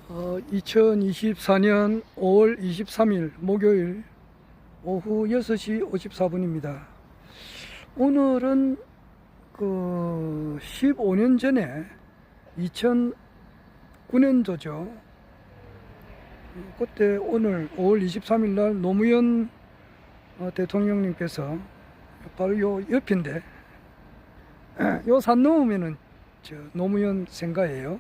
2024년 5월 23일 목요일 오후 6시 54분입니다. 오늘은 15년 전에 2009년도죠. 그때 오늘 5월 23일 날 노무현 대통령님께서 바로 요 옆인데 요 산 넘으면은 노무현 생가예요.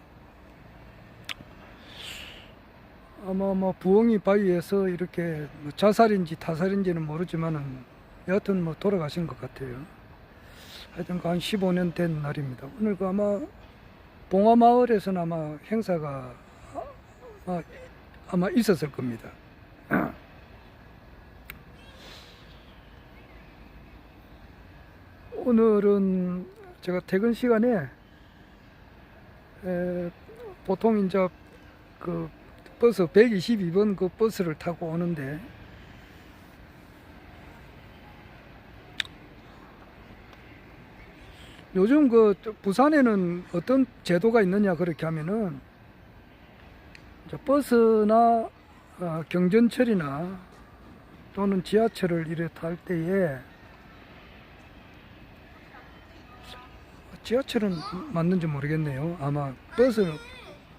아마 부엉이 바위에서 이렇게 자살인지 타살인지는 모르지만은 여하튼 돌아가신 것 같아요. 하여튼 한 15년 된 날입니다. 오늘 아마 봉화마을에서는 아마 행사가 아마 있었을 겁니다. 오늘은 제가 퇴근 시간에 보통 이제 버스 122번 그 버스를 타고 오는데 요즘 부산에는 어떤 제도가 있느냐 그렇게 하면은 버스나 경전철이나 또는 지하철을 이래 탈 때에 지하철은 맞는지 모르겠네요. 아마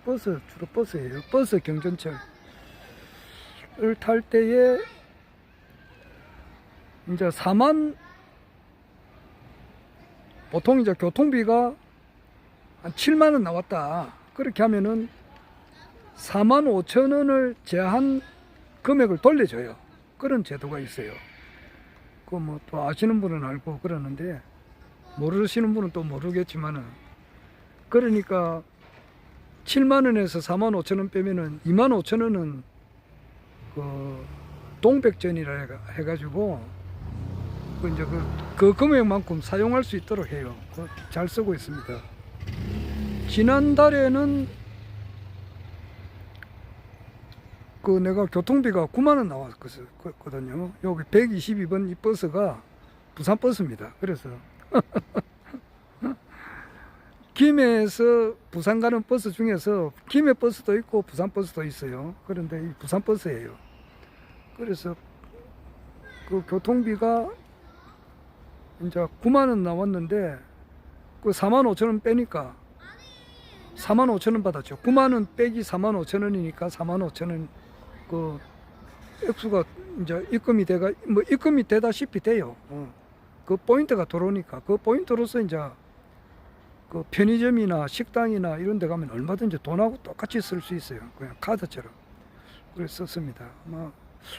주로 버스예요. 버스 경전철을 탈 때에 이제 보통 이제 교통비가 한 7만 원 나왔다. 그렇게 하면은 4만 5천 원을 제한 금액을 돌려줘요. 그런 제도가 있어요. 또 아시는 분은 알고 그러는데 모르시는 분은 또 모르겠지만은 그러니까 7만 원에서 4만 5천 원 빼면은 2만 5천 원은 동백전이라 해가지고 이제 그 금액만큼 사용할 수 있도록 해요. 잘 쓰고 있습니다. 지난달에는 내가 교통비가 9만 원 나왔거든요. 여기 122번 이 버스가 부산 버스입니다. 그래서 김해에서 부산 가는 버스 중에서 김해 버스도 있고 부산 버스도 있어요. 그런데 이 부산 버스예요. 그래서 교통비가 이제 9만 원 나왔는데 4만 5천 원 빼니까 4만 5천 원 받았죠. 9만 원 빼기 4만 5천 원이니까 4만 5천 원 액수가 이제 입금이 되다시피 돼요. 그 포인트가 들어오니까 그 포인트로서 이제 편의점이나 식당이나 이런 데 가면 얼마든지 돈하고 똑같이 쓸 수 있어요. 그냥 카드처럼. 그래서 썼습니다.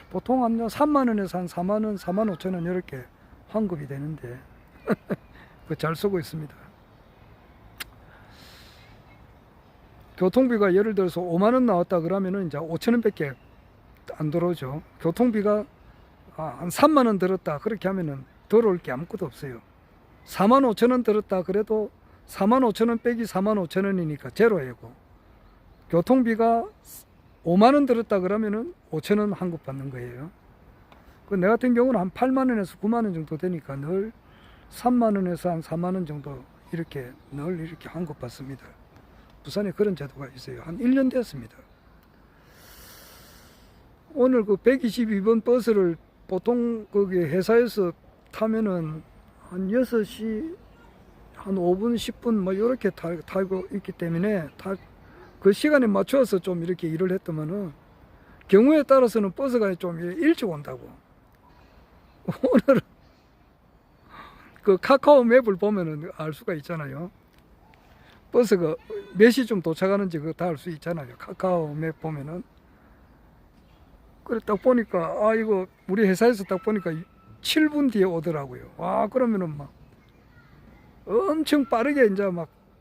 보통 한 3만 원에서 한 4만 원, 4만 5천 원 이렇게 환급이 되는데 잘 쓰고 있습니다. 교통비가 예를 들어서 5만 원 나왔다 그러면은 이제 5천 원밖에 안 들어오죠. 교통비가 한 3만 원 들었다 그렇게 하면은 들어올 게 아무것도 없어요. 4만 5천 원 들었다 그래도 4만 5천 원 빼기 4만 5천 원이니까 제로예고, 교통비가 5만 원 들었다 그러면은 5천 원 환급 받는 거예요. 내 같은 경우는 한 8만 원에서 9만 원 정도 되니까 늘 3만 원에서 한 4만 원 정도 이렇게 환급 받습니다. 부산에 그런 제도가 있어요. 한 1년 됐습니다. 오늘 122번 버스를 보통 거기 회사에서 타면은 한 6시 한 5분, 10분 이렇게 타고 있기 때문에 그 시간에 맞춰서 좀 이렇게 일을 했더만은 경우에 따라서는 버스가 좀 일찍 온다고. 오늘은 카카오 맵을 보면은 알 수가 있잖아요. 버스가 몇 시쯤 도착하는지 다 알 수 있잖아요. 카카오 맵 보면은. 그래 딱 보니까 이거 우리 회사에서 딱 보니까 7분 뒤에 오더라고요. 그러면은 엄청 빠르게 이제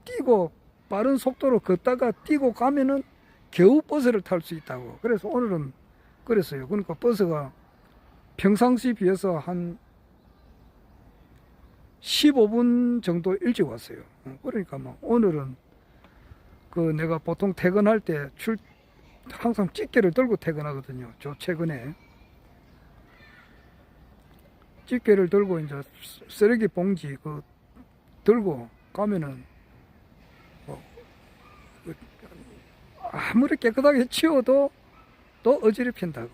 뛰고 빠른 속도로 걷다가 뛰고 가면은 겨우 버스를 탈 수 있다고. 그래서 오늘은 그랬어요. 그러니까 버스가 평상시 비해서 한 15분 정도 일찍 왔어요. 그러니까 오늘은 내가 보통 퇴근할 때 항상 집게를 들고 퇴근하거든요. 최근에 집게를 들고 이제 쓰레기 봉지 들고 가면은 아무리 깨끗하게 치워도 또 어지럽힌다고.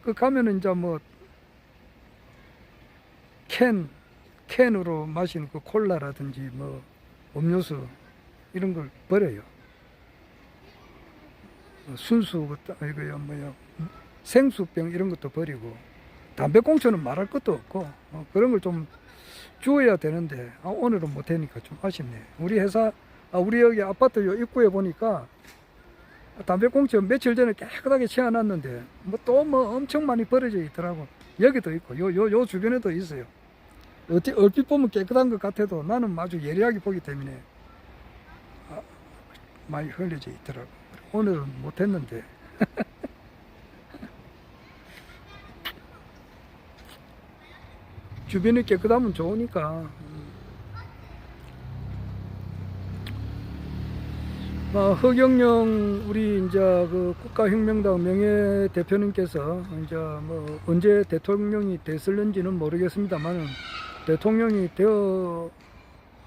그 가면은 이제 뭐 캔으로 마시는 그 콜라라든지 뭐 음료수 이런 걸 버려요. 순수 이거요 뭐요 생수병 이런 것도 버리고 담배꽁초는 말할 것도 없고 그런 걸 좀 주어야 되는데 오늘은 못 하니까 좀 아쉽네. 우리 회사 우리 여기 아파트 요 입구에 보니까 담배꽁초 며칠 전에 깨끗하게 치워놨는데 뭐 또 뭐 엄청 많이 버려져 있더라고. 여기도 있고 요 주변에도 있어요. 얼핏 보면 깨끗한 것 같아도 나는 아주 예리하게 보기 때문에 많이 흘려져 있더라고. 오늘은 못했는데 주변이 깨끗하면 좋으니까. 허경영 우리 이제 그 국가혁명당 명예 대표님께서 이제 뭐 언제 대통령이 됐을는지는 모르겠습니다만 대통령이 되어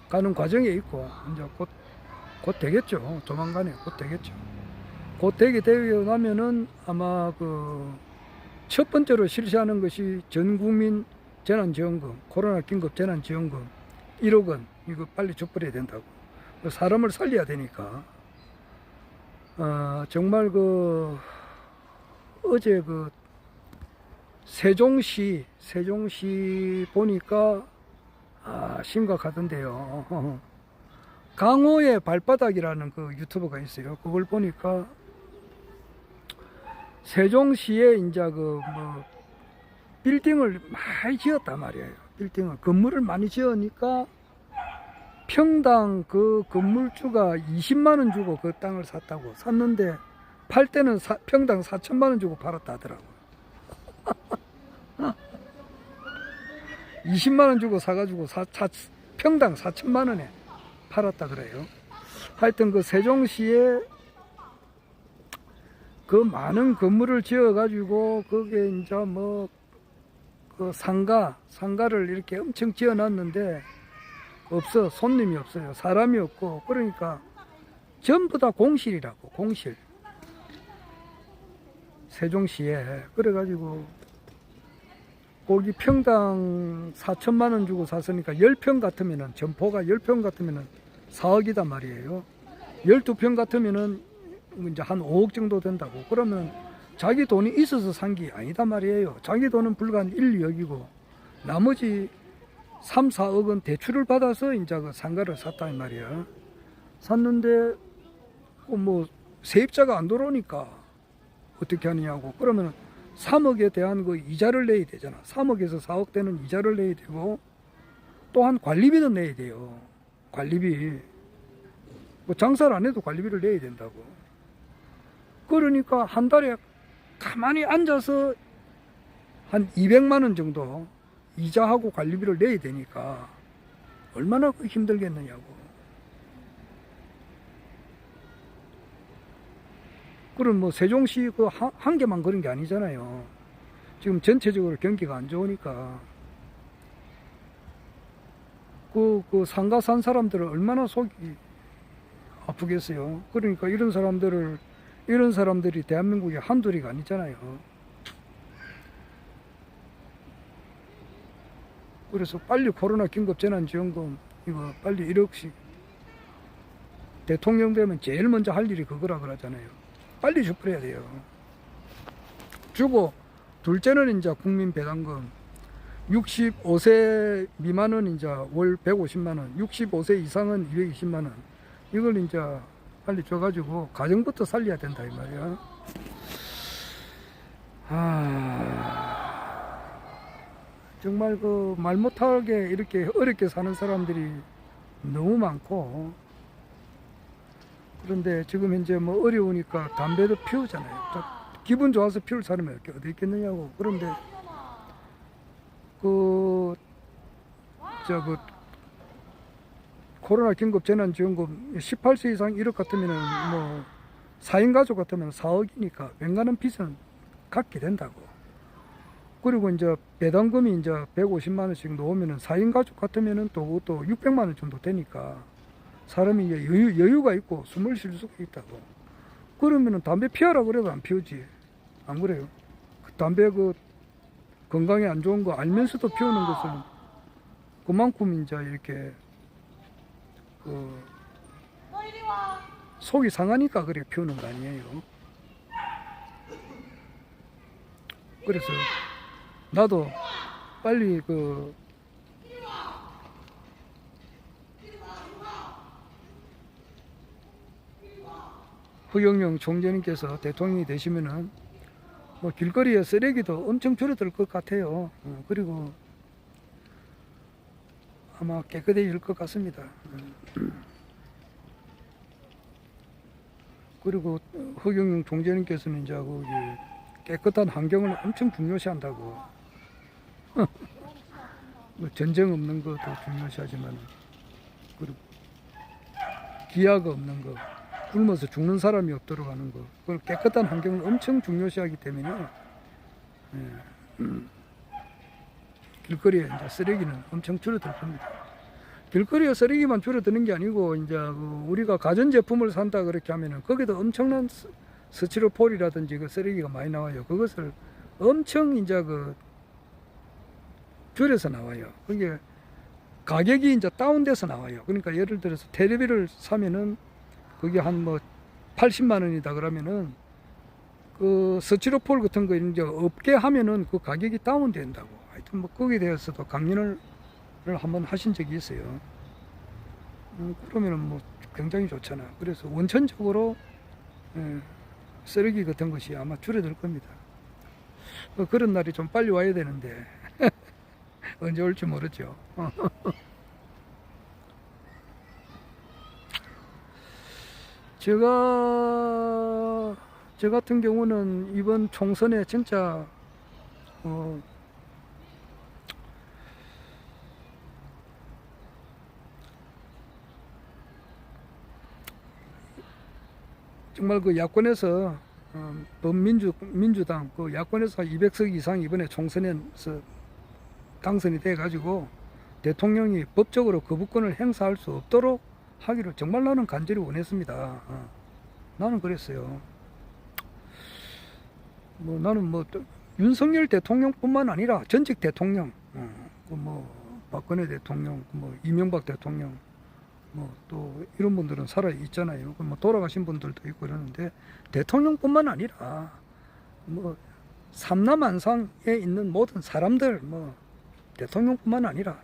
가는 과정에 있고 이제 곧 되겠죠. 조만간에 곧 되겠죠. 곧 되게 되고 나면은 아마 그 첫 번째로 실시하는 것이 전국민 재난지원금, 코로나 긴급 재난지원금 1억 원 이거 빨리 줘버려야 된다고. 사람을 살려야 되니까. 정말 어제 세종시 보니까 심각하던데요. 강호의 발바닥이라는 그 유튜버가 있어요. 그걸 보니까 세종시에 이제 뭐 빌딩을 많이 지었단 말이에요. 건물을 많이 지으니까 평당 그 건물주가 20만 원 주고 그 땅을 샀는데 팔 때는 평당 4천만 원 주고 팔았다 하더라고. 20만 원 주고 사가지고 평당 4천만 원에 팔았다 그래요. 하여튼 그 세종시에 그 많은 건물을 지어가지고 거기에 이제 뭐 그 상가를 이렇게 엄청 지어놨는데 손님이 없어요. 사람이 없고 그러니까 전부 다 공실이라고. 공실. 세종시에 그래가지고 거기 평당 4천만 원 주고 샀으니까 10평 같으면은 점포가 10평 같으면은 4억이단 말이에요. 12평 같으면은 이제 한 5억 정도 된다고. 그러면 자기 돈이 있어서 산 게 아니다 말이에요. 자기 돈은 불과 한 1, 2억이고 나머지 3, 4억은 대출을 받아서 이제 그 상가를 샀다 이 말이야. 샀는데 뭐 세입자가 안 들어오니까 어떻게 하느냐고. 그러면 3억에 대한 그 이자를 내야 되잖아. 3억에서 4억 되는 이자를 내야 되고 또한 관리비도 내야 돼요. 관리비. 뭐 장사를 안 해도 관리비를 내야 된다고. 그러니까 한 달에 가만히 앉아서 한 200만 원 정도 이자하고 관리비를 내야 되니까 얼마나 힘들겠느냐고. 그럼 뭐 세종시 한 개만 그런 게 아니잖아요. 지금 전체적으로 경기가 안 좋으니까 그 상가 산 사람들은 얼마나 속이 아프겠어요. 그러니까 이런 사람들이 대한민국에 한둘이가 아니잖아요. 그래서 빨리 코로나 긴급 재난지원금 이거 빨리 1억씩 대통령 되면 제일 먼저 할 일이 그거라 그러잖아요. 빨리 줘버려야 돼요. 주고 둘째는 이제 국민 배당금 65세 미만은 이제 월 150만 원, 65세 이상은 220만 원. 이걸 이제 빨리 줘가지고 가정부터 살려야 된다 이 말이야. 정말 그 말 못하게 이렇게 어렵게 사는 사람들이 너무 많고, 그런데 지금 현재 뭐 어려우니까 담배도 피우잖아요. 기분 좋아서 피울 사람이 어디 있겠느냐고. 그런데 코로나 긴급 재난지원금 18세 이상 1억 같으면은 뭐 4인 가족 같으면 4억이니까 웬간한 빚은 갚게 된다고. 그리고 이제 배당금이 이제 150만 원씩 놓으면은 4인 가족 같으면은 또 600만 원 정도 되니까 사람이 이제 여유가 있고 숨을 쉴 수가 있다고. 그러면은 담배 피하라 그래도 안 피우지. 안 그래요? 그 담배 그 건강에 안 좋은 거 알면서도 피우는 것은 그만큼 이제 이렇게 그 속이 상하니까 그래 피우는 거 아니에요. 그래서 나도 빨리 그 허경영 총재님께서 대통령이 되시면은 뭐 길거리에 쓰레기도 엄청 줄어들 것 같아요. 그리고 아마 깨끗해질 것 같습니다. 그리고 허경영 총재님께서는 이제 그 깨끗한 환경을 엄청 중요시한다고. 뭐 전쟁 없는 것도 중요시하지만, 그리고 기아가 없는 거, 굶어서 죽는 사람이 없도록 하는 거, 그걸 깨끗한 환경을 엄청 중요시하기 때문에 길거리에 이제 쓰레기는 엄청 줄어들 겁니다. 길거리에 쓰레기만 줄어드는 게 아니고 이제 우리가 가전제품을 산다 그렇게 하면은 거기도 엄청난 스티로폴이라든지 그 쓰레기가 많이 나와요. 그것을 엄청 이제 그 줄여서 나와요. 그게 가격이 이제 다운돼서 나와요. 그러니까 예를 들어서 텔레비를 사면은 그게 한 뭐 80만 원이다 그러면은 그 스티로폴 같은 거 이제 없게 하면은 그 가격이 다운된다고. 하여튼 뭐 거기에 대해서도 강연을 한번 하신 적이 있어요. 그러면은 뭐 굉장히 좋잖아. 그래서 원천적으로 쓰레기 같은 것이 아마 줄어들 겁니다. 그런 날이 좀 빨리 와야 되는데 언제 올지 모르죠. 저 같은 경우는 이번 총선에 진짜 정말 그 야권에서 민주당 그 야권에서 200석 이상 이번에 총선에서 당선이 돼 가지고 대통령이 법적으로 거부권을 행사할 수 없도록 하기를 정말 나는 간절히 원했습니다. 나는 그랬어요. 뭐 나는 뭐 윤석열 대통령뿐만 아니라 전직 대통령, 뭐 박근혜 대통령, 뭐 이명박 대통령, 뭐 또 이런 분들은 살아 있잖아요. 뭐 돌아가신 분들도 있고 그러는데 대통령뿐만 아니라 뭐 삼남한상에 있는 모든 사람들, 뭐 대통령뿐만 아니라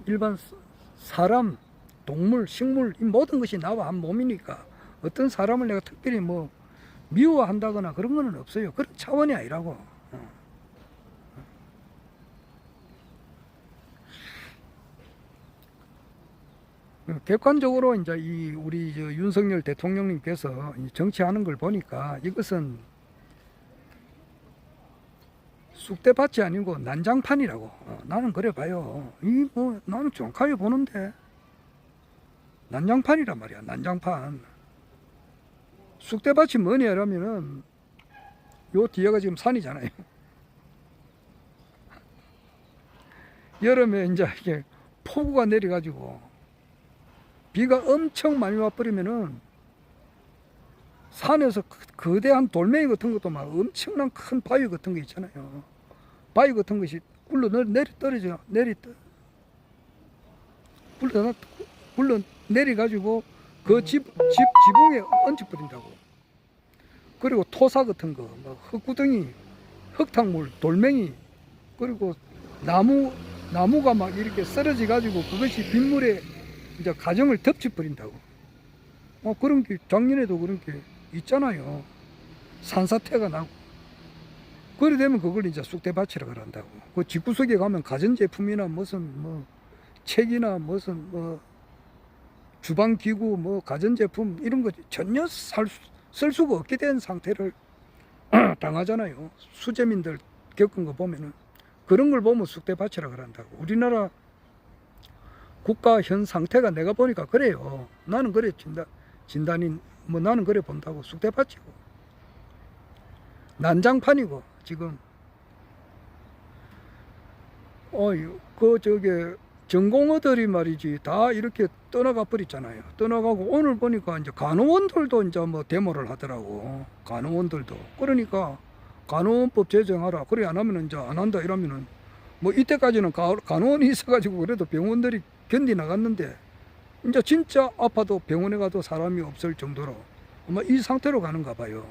일반 사람, 동물, 식물 이 모든 것이 나와 한 몸이니까 어떤 사람을 내가 특별히 뭐 미워한다거나 그런 거는 없어요. 그런 차원이 아니라고. 객관적으로 이제 우리 윤석열 대통령님께서 정치하는 걸 보니까 이것은 쑥대밭이 아니고 난장판이라고. 나는 그래 봐요. 뭐 나는 정확하게 보는데 난장판이란 말이야. 난장판. 쑥대밭이 뭐냐라면은 요 뒤에가 지금 산이잖아요. 여름에 이제 이게 폭우가 내려가지고 비가 엄청 많이 와버리면은 산에서 거대한 돌멩이 같은 것도 막 엄청난 큰 바위 같은 거 있잖아요. 바위 같은 것이 굴러 내려가지고 그 지붕에 얹혀버린다고. 그리고 토사 같은 거, 뭐 흙구덩이, 흙탕물, 돌멩이, 그리고 나무가 막 이렇게 쓰러져 가지고 그것이 빗물에 이제 가정을 덮쳐버린다고. 그런 게 작년에도 그런 게 있잖아요. 산사태가 나고. 그래 되면 그걸 이제 쑥대밭이라고 그런다고. 그 집구석에 가면 가전제품이나 무슨 뭐 책이나 무슨 뭐 주방기구 뭐 가전제품 이런 거 전혀 쓸 수가 없게 된 상태를 당하잖아요. 수재민들 겪은 거 보면은 그런 걸 보면 쑥대밭이라고 그런다고. 우리나라 국가 현 상태가 내가 보니까 그래요. 나는 그래 진단이 뭐 나는 그래 본다고. 쑥대밭이고 난장판이고 지금 전공의들이 말이지 다 이렇게 떠나가 버렸잖아요. 떠나가고 오늘 보니까 이제 간호원들도 이제 뭐 데모를 하더라고. 간호원들도. 그러니까 간호원법 제정하라. 그래 안 하면은 이제 안 한다 이러면은 뭐 이때까지는 간호원이 있어가지고 그래도 병원들이 견디 나갔는데 이제 진짜 아파도 병원에 가도 사람이 없을 정도로 아마 이 상태로 가는가 봐요.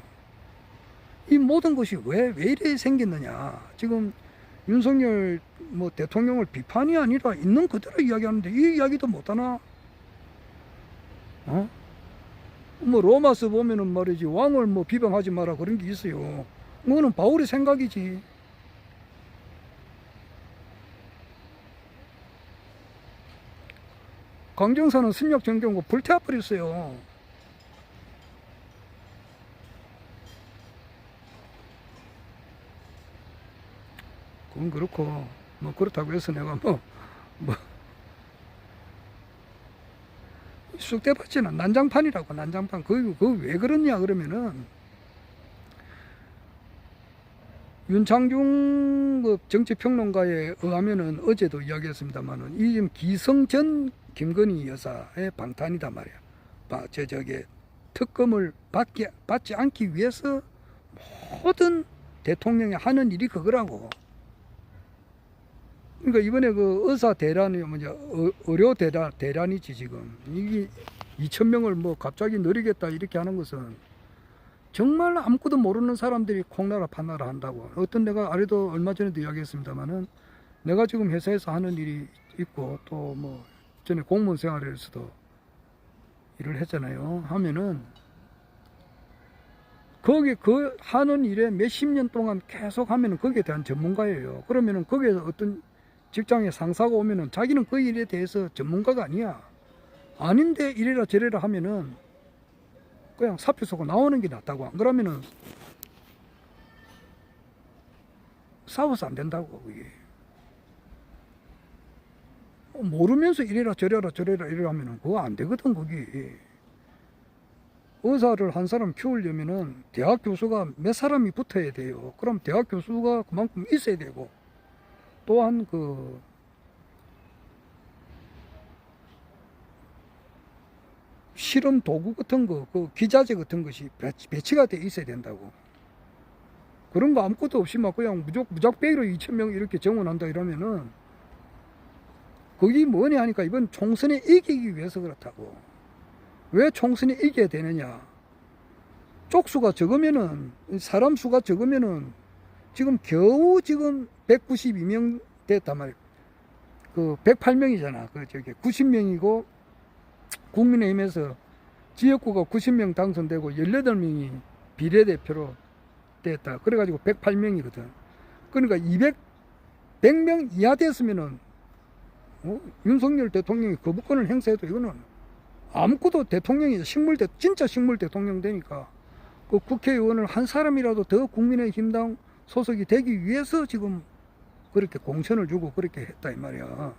이 모든 것이 왜 이래 생겼느냐. 지금 윤석열 뭐 대통령을 비판이 아니라 있는 그대로 이야기하는데 이 이야기도 못하나? 어? 뭐 로마서 보면은 말이지 왕을 뭐 비방하지 마라 그런 게 있어요. 그거는 바울의 생각이지. 강정사는 승력 정경고 불태워버렸어요. 그건 그렇고 뭐 그렇다고 해서 내가 뭐 쑥대밭이나 난장판이라고. 난장판. 그거 왜 그러냐 그러면은 윤창중 그 정치평론가에 의하면은 어제도 이야기했습니다만은 이 지금 기성전 김건희 여사의 방탄이다 말이야. 저게 특검을 받지 않기 위해서 모든 대통령이 하는 일이 그거라고. 그러니까 이번에 그 의사 대란이 뭐냐 의료 대란이지 지금. 이게 2,000명을 뭐 갑자기 늘리겠다 이렇게 하는 것은 정말 아무것도 모르는 사람들이 콩나라 파나라 한다고. 어떤 내가 아래도 얼마 전에도 이야기했습니다만은 내가 지금 회사에서 하는 일이 있고 또 뭐 전에 공무원 생활에서도 일을 했잖아요. 하면은 거기 그 하는 일에 몇십 년 동안 계속 하면은 거기에 대한 전문가예요. 그러면은 거기에서 어떤 직장에 상사가 오면은 자기는 그 일에 대해서 전문가가 아니야. 아닌데 이래라 저래라 하면은 그냥 사표 쓰고 나오는 게 낫다고. 안 그러면은 싸워서 안 된다고. 그게 모르면서 이래라 저래라 이래라 하면은 그거 안 되거든. 거기 의사를 한 사람 키우려면은 대학 교수가 몇 사람이 붙어야 돼요. 그럼 대학 교수가 그만큼 있어야 되고 또한 그 실험 도구 같은 거, 그 기자재 같은 것이 배치가 돼 있어야 된다고. 그런 거 아무것도 없이 막 그냥 무작배기로 2,000명 이렇게 정원한다 이러면은 그게 뭐냐 하니까 이번 총선에 이기기 위해서 그렇다고. 왜 총선에 이겨야 되느냐. 쪽수가 적으면은 사람 수가 적으면은 지금 겨우 지금 192명 됐단 말이에요. 그 108명이잖아. 그 저기 90명이고 국민의힘에서 지역구가 90명 당선되고 18명이 비례대표로 됐다. 그래가지고 108명이거든. 그러니까 100명 이하 됐으면은 윤석열 대통령이 거부권을 행사해도 이거는 아무것도 대통령이 진짜 식물 대통령 되니까 그 국회의원을 한 사람이라도 더 국민의힘당 소속이 되기 위해서 지금 그렇게 공천을 주고 그렇게 했다 이 말이야.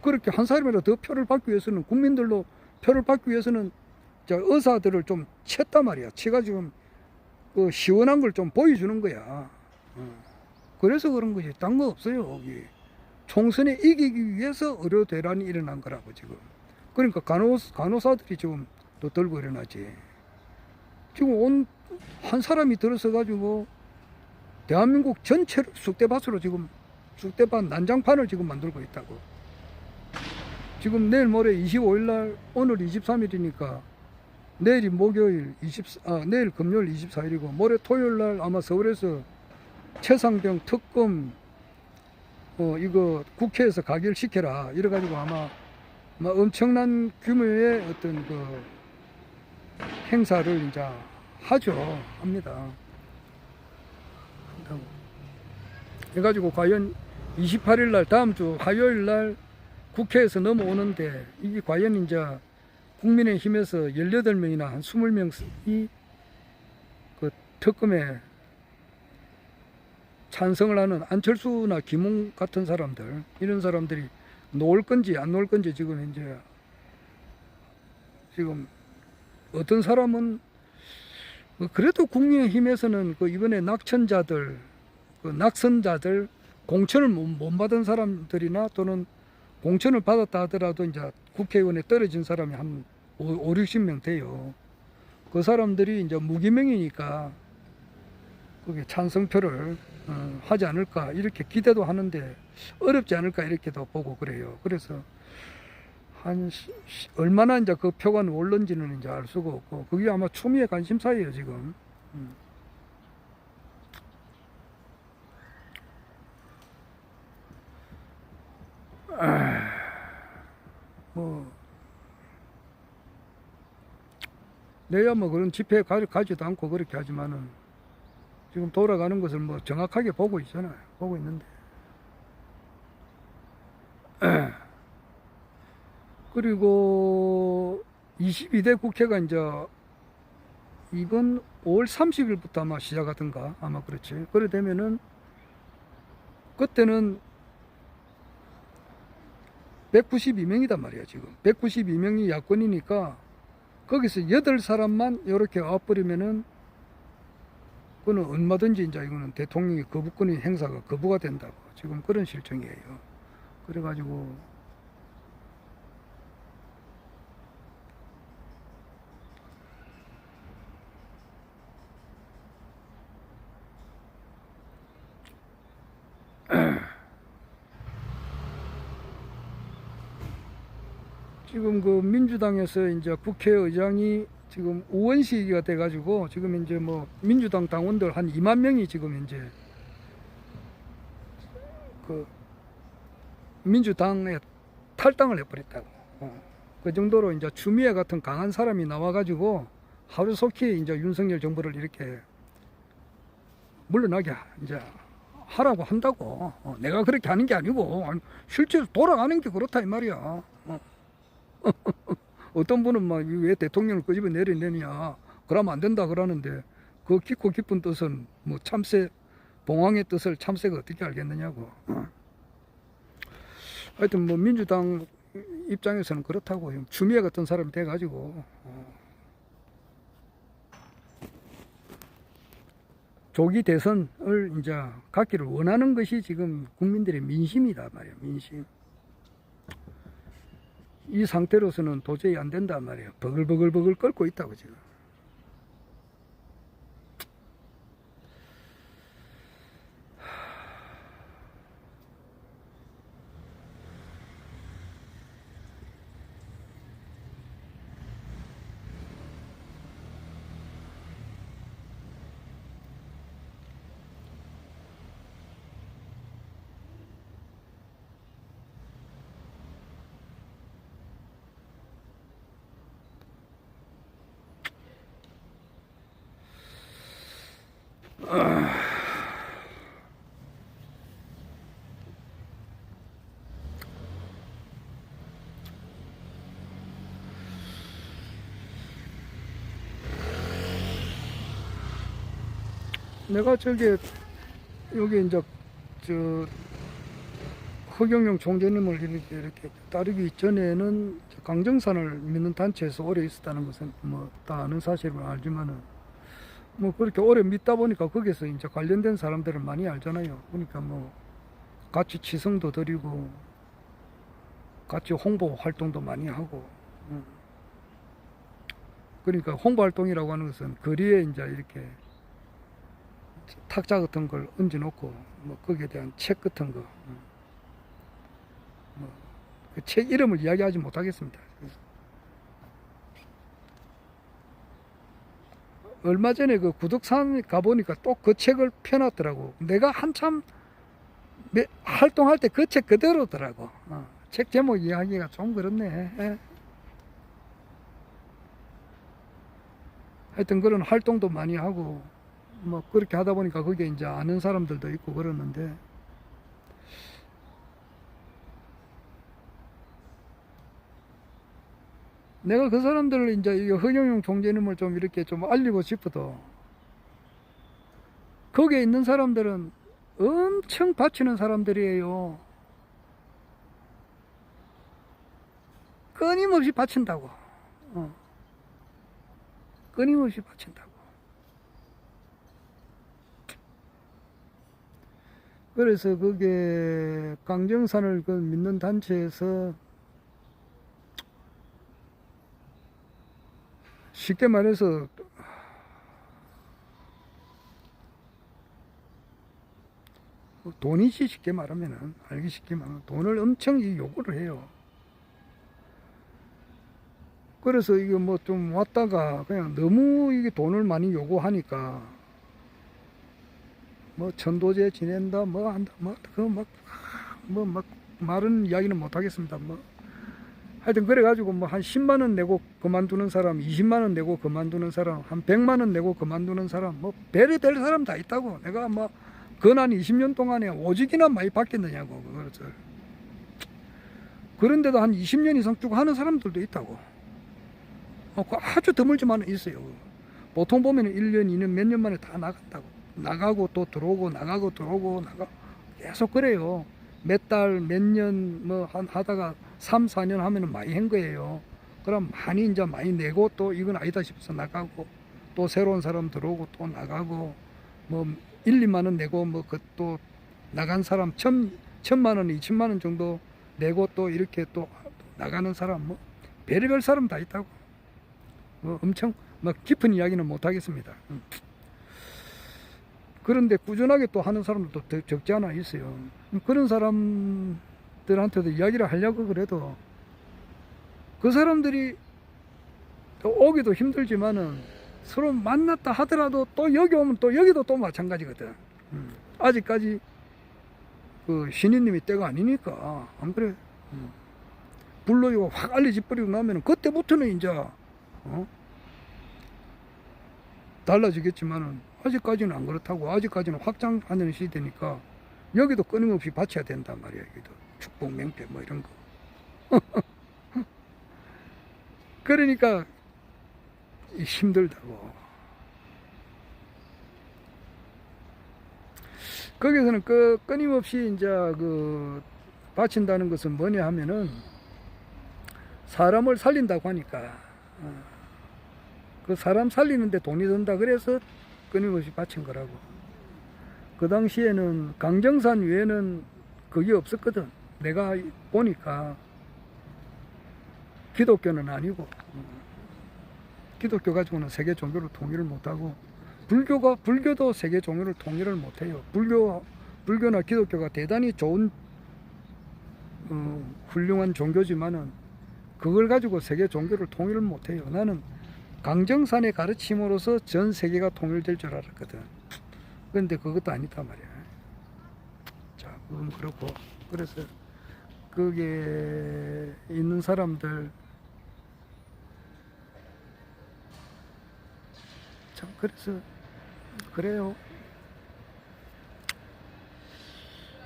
그렇게 한 사람이라도 더 표를 받기 위해서는 국민들로 표를 받기 위해서는 의사들을 좀 쳤단 말이야. 치가지고 그 시원한 걸 좀 보여주는 거야. 그래서 그런 거지. 딴 거 없어요. 여기. 총선에 이기기 위해서 의료 대란이 일어난 거라고 지금. 그러니까 간호사들이 지금 또 들고 일어나지. 지금 한 사람이 들어서 가지고 대한민국 전체를 쑥대밭으로 지금 쑥대밭 난장판을 지금 만들고 있다고. 지금 내일 모레 25일 날 오늘 23일이니까 내일이 목요일 내일 금요일 24일이고 모레 토요일 날 아마 서울에서 최상병 특검 이거 국회에서 가결시켜라 이래 가지고 아마 엄청난 규모의 어떤 그 행사를 이제 합니다. 해가지고 과연 28일 날 다음 주 화요일 날 국회에서 넘어오는데 이게 과연 이제 국민의힘에서 18명이나 한 20명이 그 특검에 찬성을 하는 안철수나 김웅 같은 사람들, 이런 사람들이 놓을 건지 안 놓을 건지 지금 어떤 사람은 그래도 국민의힘에서는 그 이번에 낙천자들 그 낙선자들, 공천을 못 받은 사람들이나 또는 공천을 받았다 하더라도 이제 국회의원에 떨어진 사람이 한 5, 60명 돼요. 그 사람들이 이제 무기명이니까 그게 찬성표를 하지 않을까 이렇게 기대도 하는데 어렵지 않을까 이렇게도 보고 그래요. 그래서 한 얼마나 이제 그 표가 올른지는 이제 알 수가 없고 그게 아마 추미애 관심사예요 지금. 뭐 내야 뭐 그런 집회에 가지도 않고 그렇게 하지만은 지금 돌아가는 것을 뭐 정확하게 보고 있잖아요. 보고 있는데. 그리고 22대 국회가 이제 이번 5월 30일부터 아마 시작하던가 아마 그렇지. 그래 되면은 그때는 192명이단 말이야 지금. 192명이 야권이니까 거기서 8사람만 이렇게 와버리면은 그거는 얼마든지 이제 이거는 대통령의 거부권의 행사가 거부가 된다고 지금 그런 실정이에요. 그래가지고 지금 그 민주당에서 이제 국회의장이 지금 의원 시기가 돼가지고 지금 이제 뭐 민주당 당원들 한 2만 명이 지금 이제 그 민주당에 탈당을 해버렸다고. 그 정도로 이제 추미애 같은 강한 사람이 나와가지고 하루속히 이제 윤석열 정부를 이렇게 물러나게 이제 하라고 한다고. 내가 그렇게 하는 게 아니고 실제로 돌아가는 게 그렇다 이 말이야. 어떤 분은 막 왜 대통령을 끄집어 내리느냐 그러면 안 된다 그러는데 그 깊고 깊은 뜻은 뭐 참새 봉황의 뜻을 참새가 어떻게 알겠느냐고. 하여튼 뭐 민주당 입장에서는 그렇다고. 추미애 같은 사람이 돼가지고 조기 대선을 이제 갖기를 원하는 것이 지금 국민들의 민심이다 말이야. 민심. 이 상태로서는 도저히 안 된단 말이에요. 버글버글버글 끓고 있다고 지금. 내가 저기 여기 이제 저 허경영 총재님을 이렇게 따르기 전에는 강정산을 믿는 단체에서 오래 있었다는 것은 뭐 다 아는 사실을 알지만은 뭐 그렇게 오래 믿다 보니까 거기서 이제 관련된 사람들을 많이 알잖아요. 그러니까 뭐 같이 치성도 드리고 같이 홍보 활동도 많이 하고. 그러니까 홍보 활동이라고 하는 것은 거리에 이제 이렇게 탁자 같은 걸 얹어 놓고 뭐 거기에 대한 책 같은 거 뭐 그 책 이름을 이야기하지 못하겠습니다. 얼마 전에 그 구덕산 가보니까 또 그 책을 펴놨더라고. 내가 한참 활동할 때 그 책 그대로더라고. 책 제목 이야기가 좀 그렇네. 하여튼 그런 활동도 많이 하고 뭐 그렇게 하다 보니까 거기에 이제 아는 사람들도 있고 그러는데 내가 그 사람들을 이제 허경영 총재님을 좀 이렇게 좀 알리고 싶어도 거기에 있는 사람들은 엄청 바치는 사람들이에요. 끊임없이 바친다고. 끊임없이 바친다고. 그래서 그게 강정산을 그 믿는 단체에서 쉽게 말해서 돈이지, 쉽게 말하면은, 알기 쉽게 말하면 돈을 엄청 요구를 해요. 그래서 이게 뭐 좀 왔다가 그냥 너무 이게 돈을 많이 요구하니까 뭐 천도제 지낸다 뭐 한다 뭐 말은 이야기는 못 하겠습니다. 뭐 하여튼 그래가지고 뭐 한 10만 원 내고 그만두는 사람, 20만 원 내고 그만두는 사람, 한 100만 원 내고 그만두는 사람, 뭐 별의별 사람 다 있다고. 내가 뭐 근한 20년 동안에 오직이나 많이 바뀌었느냐고. 그래서 그런데도 한 20년 이상 쭉 하는 사람들도 있다고. 아주 드물지만 있어요. 보통 보면 1년, 2년, 몇 년 만에 다 나간다고. 나가고 또 들어오고, 나가고 들어오고, 계속 그래요. 몇 달, 몇 년, 뭐, 하다가 3, 4년 하면은 많이 한 거예요. 그럼 이제 많이 내고 또 이건 아니다 싶어서 나가고, 또 새로운 사람 들어오고 또 나가고, 뭐, 1, 2만 원 내고, 뭐, 또 나간 사람 1,000만 원, 2천만 원 정도 내고 또 이렇게 또 나가는 사람, 뭐, 별의별 사람 다 있다고. 뭐 엄청 막 깊은 이야기는 못 하겠습니다. 그런데 꾸준하게 또 하는 사람들도 더 적지 않아 있어요. 그런 사람들한테도 이야기를 하려고 그래도 그 사람들이 또 오기도 힘들지만은 서로 만났다 하더라도 또 여기 오면 또 여기도 또 마찬가지거든. 아직까지 그 신인님이 때가 아니니까 안 그래? 불로 이거 확 알려져버리고 나면 그때부터는 이제 달라지겠지만은 아직까지는 안 그렇다고. 아직까지는 확장하는 시대니까 여기도 끊임없이 바쳐야 된단 말이야. 여기도 축복 명패 뭐 이런 거. 그러니까 힘들다고. 거기서는 끊임없이 이제 바친다는 것은 뭐냐 하면은 사람을 살린다고 하니까 그 사람 살리는데 돈이 든다 그래서 끊임없이 바친 거라고. 그 당시에는 강정산 외에는 그게 없었거든. 내가 보니까 기독교는 아니고 기독교 가지고는 세계 종교를 통일을 못하고 불교도 세계 종교를 통일을 못해요. 불교나 기독교가 대단히 좋은 훌륭한 종교지만은 그걸 가지고 세계 종교를 통일을 못해요. 나는 강정산의 가르침으로서 전 세계가 통일될 줄 알았거든. 그런데 그것도 아니다 말이야. 자, 그건 그렇고. 그래서 거기에 있는 사람들 참 그래서 그래요.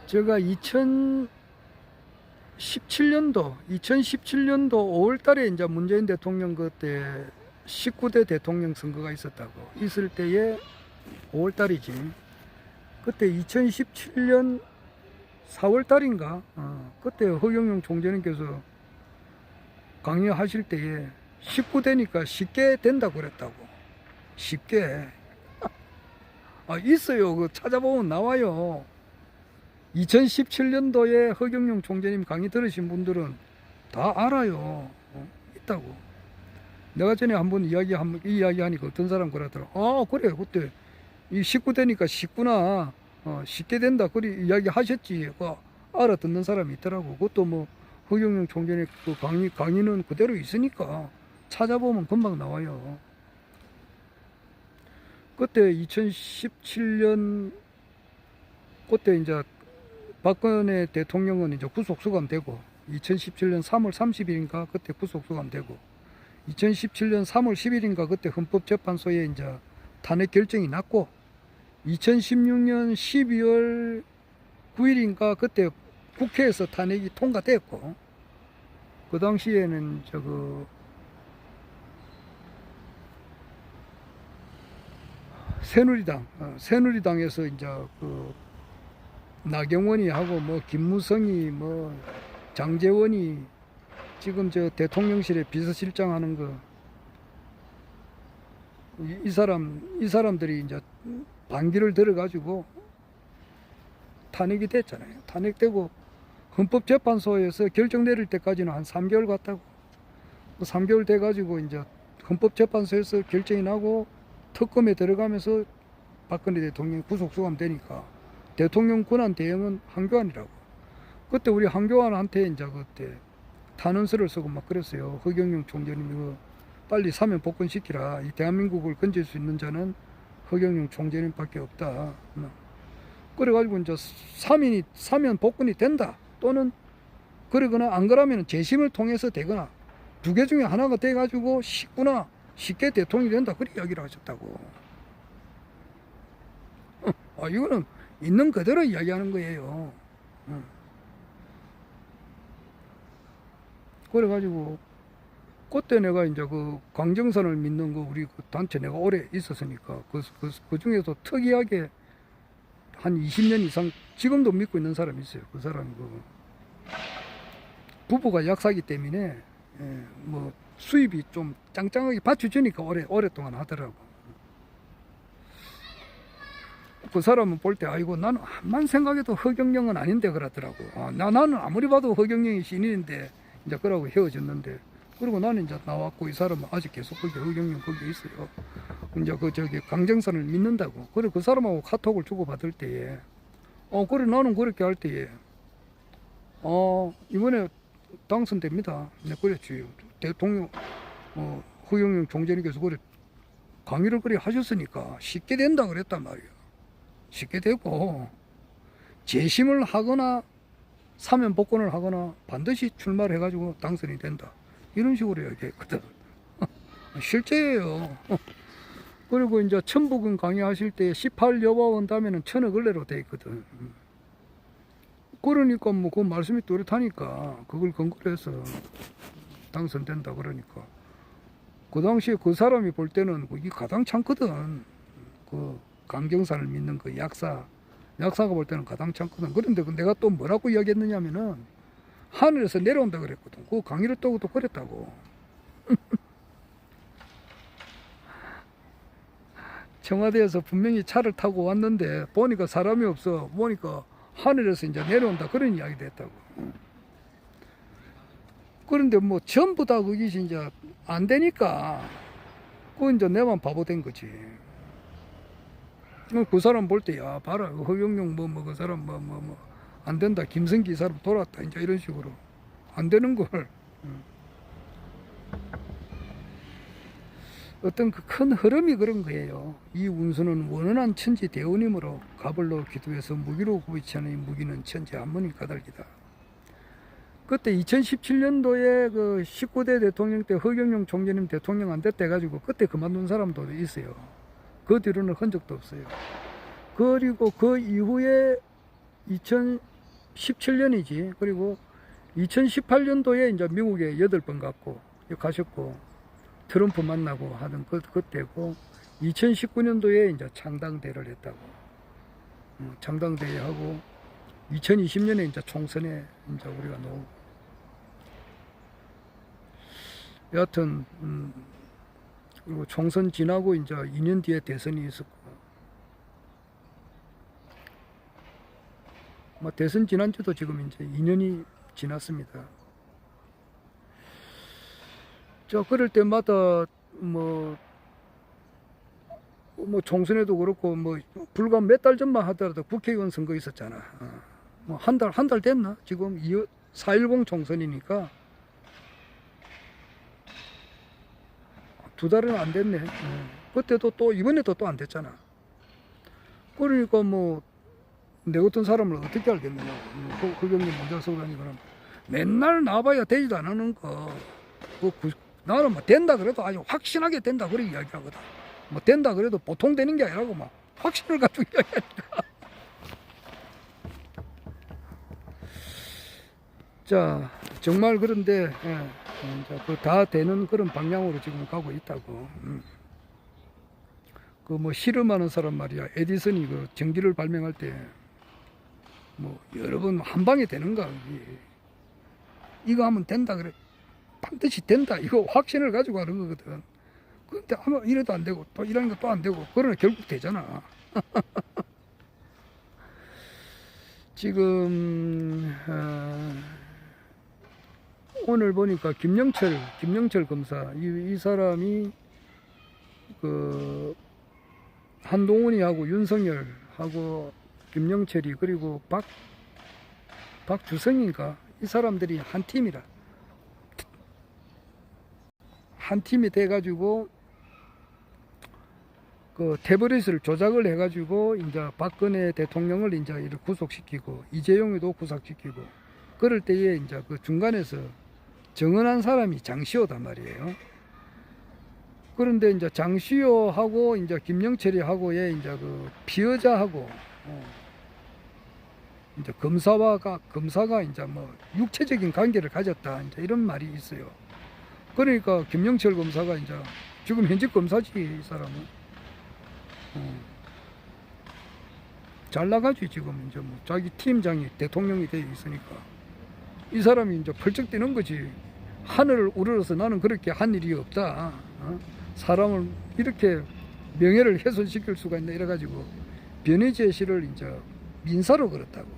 제가 2017년도 5월 달에 이제 문재인 대통령 그때 19대 대통령 선거가 있을 때에 5월 달이지. 그때 2017년 4월 달인가? 그때 허경영 총재님께서 강의하실 때에 19대니까 쉽게 된다고 그랬다고. 쉽게. 있어요. 그 찾아보면 나와요. 2017년도에 허경영 총재님 강의 들으신 분들은 다 알아요. 있다고. 내가 전에 한번 이야기하니까 어떤 사람 그러더라. 그래. 그때 이 19대니까 쉽구나. 쉽게 된다. 그리 이야기 하셨지. 알아듣는 사람이 있더라고. 그것도 뭐 허경영 총재의 그 강의는 그대로 있으니까 찾아보면 금방 나와요. 그때 2017년 그때 이제 박근혜 대통령은 이제 구속 수감되고 2017년 3월 30일인가 그때 구속 수감되고 2017년 3월 10일인가 그때 헌법재판소에 이제 탄핵 결정이 났고 2016년 12월 9일인가 그때 국회에서 탄핵이 통과됐고 그 당시에는 새누리당에서 이제 나경원이 하고 뭐 김무성이 뭐 장제원이 지금 대통령실에 비서실장 하는 이 사람들이 이제 반기를 들어가지고 탄핵이 됐잖아요. 탄핵되고 헌법재판소에서 결정 내릴 때까지는 한 3개월 갔다고. 3개월 돼가지고 이제 헌법재판소에서 결정이 나고 특검에 들어가면서 박근혜 대통령이 구속수감 되니까 대통령 권한 대행은 한교안이라고. 그때 우리 한교안한테 이제 그때 탄원서를 쓰고 막 그랬어요. 허경영 총재님 이거 빨리 사면 복권시키라. 이 대한민국을 건질 수 있는 자는 허경영 총재님밖에 없다. 그래가지고 이제 사면 복권이 된다. 또는 그러거나 안 그러면 재심을 통해서 되거나 두 개 중에 하나가 돼가지고 쉽게 대통령이 된다. 그렇게 이야기를 하셨다고. 이거는 있는 그대로 이야기하는 거예요. 그래가지고 그때 내가 이제 그 광정선을 믿는 거 우리 그 단체 내가 오래 있었으니까 그 중에서 특이하게 한 20년 이상 지금도 믿고 있는 사람이 있어요. 그 사람이 그 부부가 약사기 때문에 뭐 수입이 좀 짱짱하게 받쳐주니까 오랫동안 하더라고. 그 사람은 볼 때 아이고 나는 한만 생각해도 허경영은 아닌데 그러더라고. 나는 아무리 봐도 허경영이 신인인데 이제 그러고 헤어졌는데, 그리고 나는 이제 나왔고 이 사람은 아직 계속 거기 허경영 거기 있어요. 이제 그 저기 강정선을 믿는다고. 그래 그 사람하고 카톡을 주고 받을 때에 그래 나는 그렇게 할 때에 이번에 당선됩니다. 네 그랬지. 대통령 허경영 총재님께서 그래 강의를 그래 하셨으니까 쉽게 된다 그랬단 말이에요. 쉽게 되고 재심을 하거나 사면 복권을 하거나 반드시 출마를 해가지고 당선이 된다. 이런 식으로 얘기했거든. 실제예요. 그리고 이제 천부경 강의하실 때 18여바원 다음에는 천억을내로 돼 있거든. 그러니까 뭐 그 말씀이 뚜렷하니까 그걸 근거로 해서 당선된다 그러니까. 그 당시에 그 사람이 볼 때는 이게 가장 참거든. 그 강경산을 믿는 그 약사가 볼 때는 가장 참거든. 그런데 내가 또 뭐라고 이야기했느냐면은 하늘에서 내려온다 그랬거든. 그 강의를 또 그랬다고. 청와대에서 분명히 차를 타고 왔는데 보니까 사람이 없어. 보니까 하늘에서 이제 내려온다 그런 이야기도 했다고. 그런데 뭐 전부 다 그게 이제 안 되니까 그 이제 내만 바보 된 거지. 그 사람 볼 때 야 봐라 허경영 그 사람 안 된다. 김성기 이 사람 돌았다. 이제 이런 식으로 안 되는 걸. 어떤 그 큰 흐름이 그런 거예요. 이 운수는 원원한 천지 대운이므로 가벌로 기도해서 무기로 구비치 않으니 무기는 천지 한문이 까닭이다. 그때 2017년도에 그 19대 대통령 때 허경영 총재님 대통령 안 됐다 해가지고 그때 그만둔 사람도 있어요. 그 뒤로는 흔적도 없어요. 그리고 그 이후에 2017년이지. 그리고 2018년도에 이제 미국에 8번 갔고 가셨고 트럼프 만나고 하던 그때고 2019년도에 이제 창당대를 했다고. 창당대회 하고 2020년에 이제 총선에 이제 우리가 나오고. 여하튼 그리고 총선 지나고 이제 2년 뒤에 대선이 있었고, 뭐 대선 지난 지도 지금 이제 2년이 지났습니다. 그럴 때마다 뭐 총선에도 그렇고 불과 몇 달 전만 하더라도 국회의원 선거 있었잖아. 뭐 한 달 됐나? 지금 4.10 총선이니까 2달은 안 됐네. 그때도 또 이번에도 또 안 됐잖아. 그러니까 내 같은 사람을 어떻게 알겠느냐. 허경영 문자서 그러니까 맨날 나와봐야 되지도 않는 거. 나는 된다 그래도 아주 확신하게 된다 그렇게 이야기하거든. 된다 그래도 보통 되는 게 아니라고 확신을 가지고 이야기하니까. 자, 정말 그런데 다 되는 그런 방향으로 지금 가고 있다고. 실험하는 사람 말이야. 에디슨이 그 전기를 발명할 때 여러 번 한 방에 되는가. 이거 하면 된다 그래. 반드시 된다. 이거 확신을 가지고 하는 거거든. 근데 아마 이래도 안 되고 또 이러는 것도 안 되고 그러나 결국 되잖아. 지금 오늘 보니까 김영철 검사 이 사람이 그 한동훈이하고 윤석열하고 김영철이 그리고 박주성인가 이 사람들이 한 팀이라 한 팀이 돼가지고 그 태블릿을 조작을 해가지고 이제 박근혜 대통령을 이제 이렇게 구속시키고 이재용이도 구속시키고 그럴 때에 이제 그 중간에서 정언한 사람이 장시호단 말이에요. 그런데 이제 장시호하고 이제 김영철이하고의 이제 그 피의자하고 이제 검사가 이제 뭐 육체적인 관계를 가졌다 이제 이런 말이 있어요. 그러니까 김영철 검사가 이제 지금 현직 검사지 이 사람은 잘 나가지 지금 이제 뭐 자기 팀장이 대통령이 돼 있으니까 이 사람이 이제 펄쩍 뛰는 거지. 하늘을 우러러서 나는 그렇게 한 일이 없다. 사람을 이렇게 명예를 훼손시킬 수가 있나 이래가지고 변의 제시를 이제 민사로 걸었다고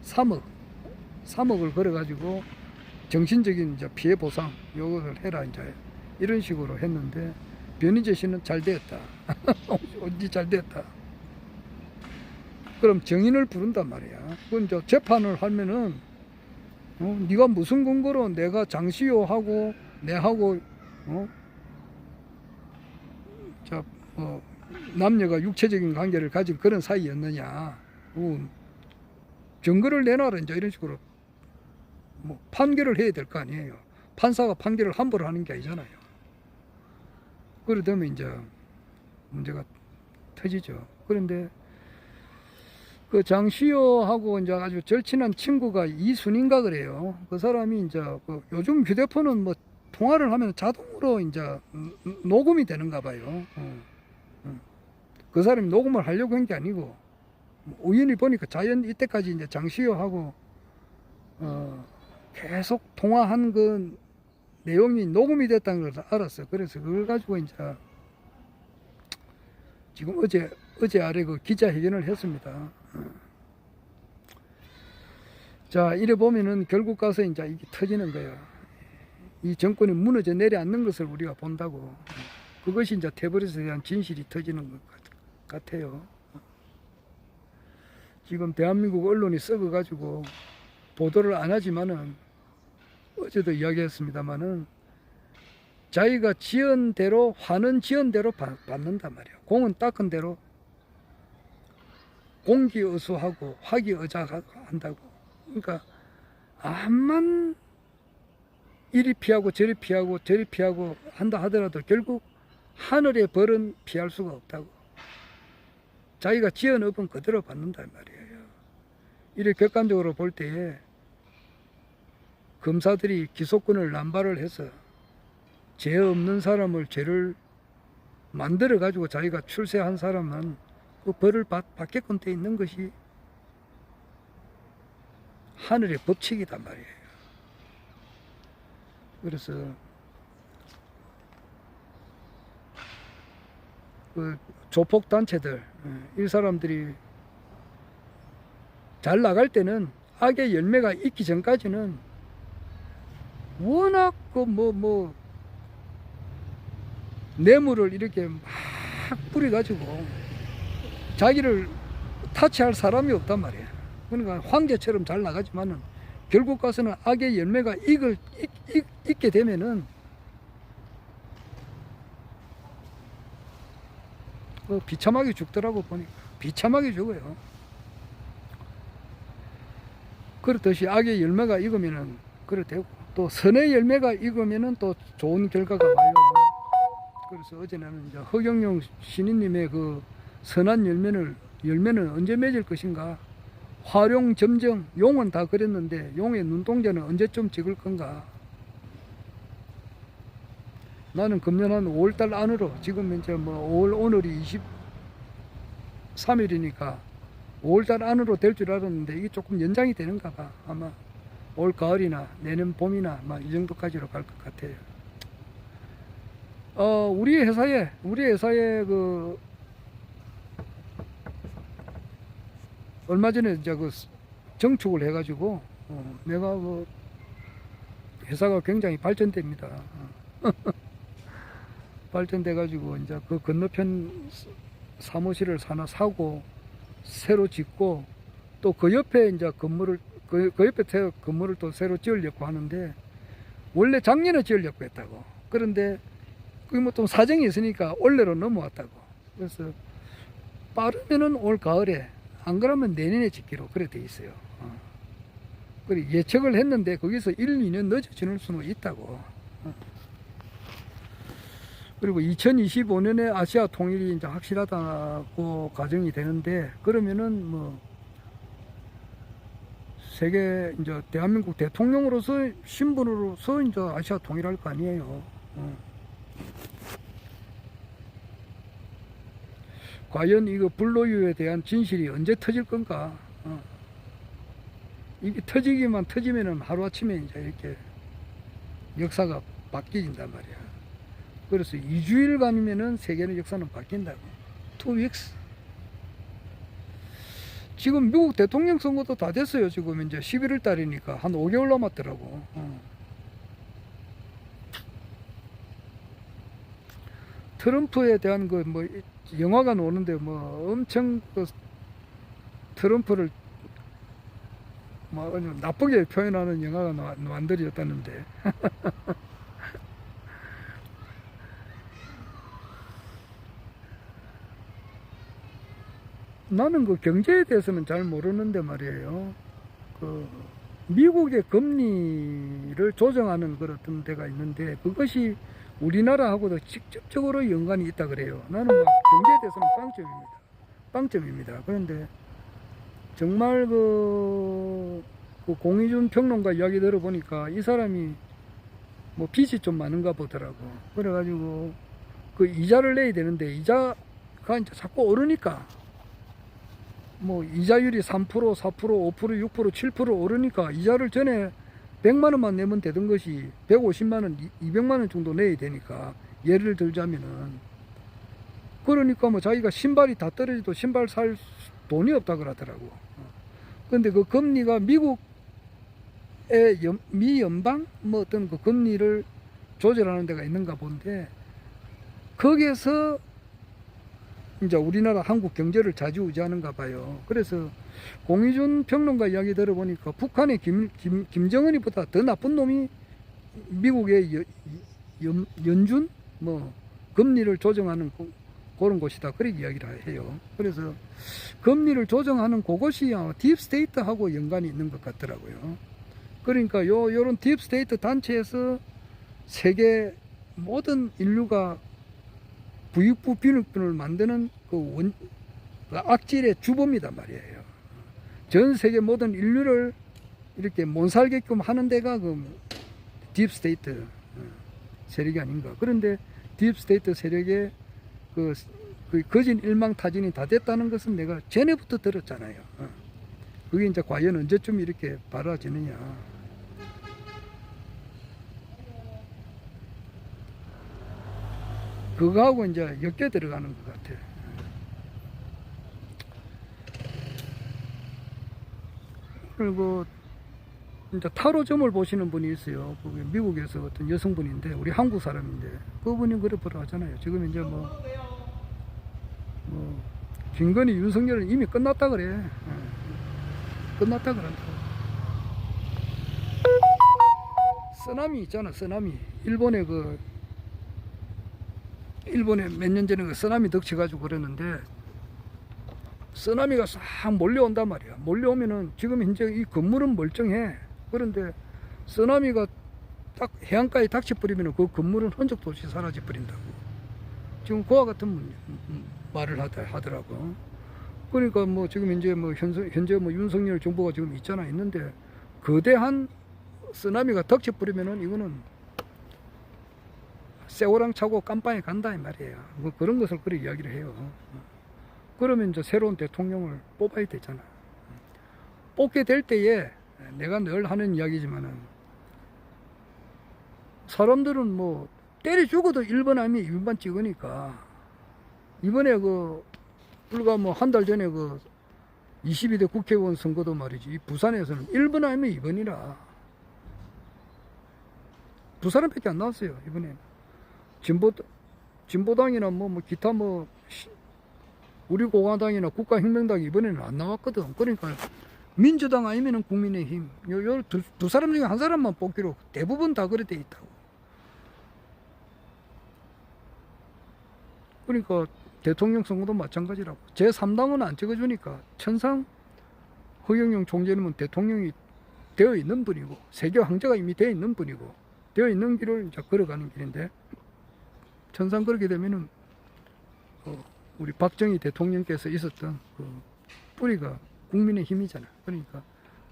3억을 걸어가지고 정신적인 이제 피해 보상 요거를 해라 이제 이런 식으로 했는데 변의 제시는 잘 됐다. 언제 잘 됐다. 그럼 정인을 부른단 말이야. 그건 이제 재판을 하면은 네가 무슨 근거로 내가 장시호하고 내하고 남녀가 육체적인 관계를 가진 그런 사이였느냐. 증거를 내놔라 이제 이런 식으로 뭐 판결을 해야 될 거 아니에요. 판사가 판결을 함부로 하는 게 아니잖아요. 그러다 보면 이제 문제가 터지죠. 그런데 그 장시호하고 이제 아주 절친한 친구가 이순인가 그래요. 그 사람이 이제 그 요즘 휴대폰은 뭐 통화를 하면 자동으로 이제 녹음이 되는가 봐요. 그 사람이 녹음을 하려고 한 게 아니고 우연히 보니까 자연 이때까지 이제 장시호하고 계속 통화한 그 내용이 녹음이 됐다는 걸 알았어요. 그래서 그걸 가지고 이제 지금 어제 아래 그 기자회견을 했습니다. 자, 이래 보면은 결국 가서 이제 이게 터지는 거예요. 이 정권이 무너져 내려앉는 것을 우리가 본다고. 그것이 이제 태블릿에 대한 진실이 터지는 것 같아요. 지금 대한민국 언론이 썩어가지고 보도를 안 하지만은 어제도 이야기했습니다만은 자기가 지은 대로 화는 지은 대로 받는단 말이에요. 공은 닦은 대로 공기어수하고 화기애작한다고. 그러니까 암만 이리 피하고 저리 피하고 저리 피하고 한다 하더라도 결국 하늘의 벌은 피할 수가 없다고. 자기가 지은 업은 그대로 받는단 말이에요. 이렇게 객관적으로 볼 때에 검사들이 기소권을 남발을 해서 죄 없는 사람을 죄를 만들어 가지고 자기가 출세한 사람은 그 벌을 받게끔 돼 있는 것이 하늘의 법칙이단 말이에요. 그래서 그 조폭 단체들 이 사람들이 잘 나갈 때는 악의 열매가 있기 전까지는 워낙 그 뇌물을 이렇게 막 뿌려가지고 자기를 타치할 사람이 없단 말이에요. 그러니까 황제처럼 잘 나가지만은 결국 가서는 악의 열매가 있게 되면은 비참하게 죽더라고 보니까. 비참하게 죽어요. 그렇듯이 악의 열매가 익으면은 그래 되고 또 선의 열매가 익으면은 또 좋은 결과가 와요. 그래서 어제는 이제 허경영 신인님의 그 선한 열매는 언제 맺을 것인가? 화룡, 점정, 용은 다 그랬는데 용의 눈동자는 언제쯤 찍을 건가? 나는 금년 한 5월달 안으로 지금 이제 오늘이 23일이니까 5월달 안으로 될 줄 알았는데 이게 조금 연장이 되는가 봐. 아마 올 가을이나 내년 봄이나 이 정도까지로 갈 것 같아요. 우리 회사에 얼마 전에 이제 그 정축을 해가지고 내가 그 회사가 굉장히 발전됩니다. 발전돼가지고 이제 그 건너편 사무실을 하나 사고 새로 짓고 또 그 옆에 이제 건물을 그 옆에 건물을 또 새로 지으려고 하는데 원래 작년에 지으려고 했다고. 그런데 그게 뭐 또 사정이 있으니까 올해로 넘어왔다고. 그래서 빠르면은 올 가을에 안 그러면 내년에 짓기로 그래 돼 있어요. 그리고 예측을 했는데 거기서 1, 2년 늦어지는 수는 있다고. 그리고 2025년에 아시아 통일이 이제 확실하다고 가정이 되는데 그러면은 뭐 세계 이제 대한민국 대통령으로서 신분으로서 이제 아시아 통일할 거 아니에요. 과연 이거 불로유에 대한 진실이 언제 터질 건가? 이게 터지면은 하루아침에 이제 이렇게 역사가 바뀌진단 말이야. 그래서 2주일간이면은 세계의 역사는 바뀐다고. 2 weeks. 지금 미국 대통령 선거도 다 됐어요. 지금 이제 11월 달이니까 한 5개월 남았더라고. 트럼프에 대한 그 뭐 영화가 나오는데 뭐 엄청 그 트럼프를 뭐 나쁘게 표현하는 영화가 만들어졌다는데. 나는 그 경제에 대해서는 잘 모르는데 말이에요. 그 미국의 금리를 조정하는 그런 어떤 데가 있는데 그것이 우리나라하고도 직접적으로 연관이 있다 그래요. 나는 뭐 경제에 대해서는 빵점입니다. 그런데 정말 그 공희준 평론가 이야기 들어보니까 이 사람이 뭐 빚이 좀 많은가 보더라고. 그래가지고 그 이자를 내야 되는데 이자가 이제 자꾸 오르니까 뭐 이자율이 3%, 4%, 5%, 6%, 7% 오르니까 이자를 전에 100만 원만 내면 되던 것이 150만 원, 200만 원 정도 내야 되니까 예를 들자면은 그러니까 뭐 자기가 신발이 다 떨어져도 신발 살 돈이 없다 그러더라고. 근데 그 금리가 미국의 미 연방 뭐 어떤 그 금리를 조절하는 데가 있는가 본데 거기에서 이제 우리나라 한국 경제를 좌지우지하는가 봐요. 그래서 공희준 평론가 이야기 들어보니까 북한의 김정은이보다 더 나쁜 놈이 미국의 연준 뭐 금리를 조정하는 그런 곳이다. 그렇게 이야기를 해요. 그래서 금리를 조정하는 그것이 딥스테이트하고 연관이 있는 것 같더라고요. 그러니까 요런 딥스테이트 단체에서 세계 모든 인류가 부익부 빈익분을 만드는 그 악질의 주범이단 말이에요. 전 세계 모든 인류를 이렇게 못 살게끔 하는 데가 그 딥스테이트 세력이 아닌가. 그런데 딥스테이트 세력의 그 거진 일망타진이 다 됐다는 것은 내가 전에부터 들었잖아요. 그게 이제 과연 언제쯤 이렇게 바라지느냐. 그거하고 이제 엮여 들어가는 것 같아. 그리고 이제 타로점을 보시는 분이 있어요. 그게 미국에서 어떤 여성분인데 우리 한국 사람인데 그분이 그래 보라 하잖아요. 지금 이제 뭐 김건희 윤석열은 이미 끝났다 그래. 끝났다 그런다. 쓰나미 있잖아. 쓰나미. 일본에 몇 년 전에 그 쓰나미 덕쳐가지고 그랬는데 쓰나미가 싹 몰려온단 말이야. 몰려오면은 지금 현재 이 건물은 멀쩡해. 그런데 쓰나미가 딱 해안가에 닥쳐버리면은 그 건물은 흔적도 없이 사라져 버린다고. 지금 그와 같은 말을 하더라고. 그러니까 뭐 지금 이제 뭐 현재 뭐 윤석열 정부가 지금 있는데 거대한 쓰나미가 닥쳐버리면은 이거는 세월랑 차고 깜빵에 간다 이 말이에요. 뭐 그런 것을 그렇게 이야기를 해요. 그러면 이제 새로운 대통령을 뽑아야 되잖아. 뽑게 될 때에 내가 늘 하는 이야기지만은 사람들은 뭐 때려 죽어도 1번 아니면 2번만 찍으니까 이번에 불과 뭐 한 달 전에 22대 국회의원 선거도 말이지 이 부산에서는 1번 아니면 2번이라 두 사람밖에 안 나왔어요. 이번에 진보당이나 뭐 기타 뭐 우리 공화당이나 국가혁명당이 이번에는 안 나왔거든. 그러니까 민주당 아니면은 국민의힘 요 두 사람 중에 한 사람만 뽑기로 대부분 다 그래 돼 있다고. 그러니까 대통령 선거도 마찬가지라고. 제3당은 안 찍어주니까 천상 허경영 총재님은 대통령이 되어 있는 분이고 세계 황제가 이미 되어 있는 분이고 되어 있는 길을 이제 걸어가는 길인데 천상 그렇게 되면은 우리 박정희 대통령께서 있었던 그 뿌리가 국민의힘이잖아. 그러니까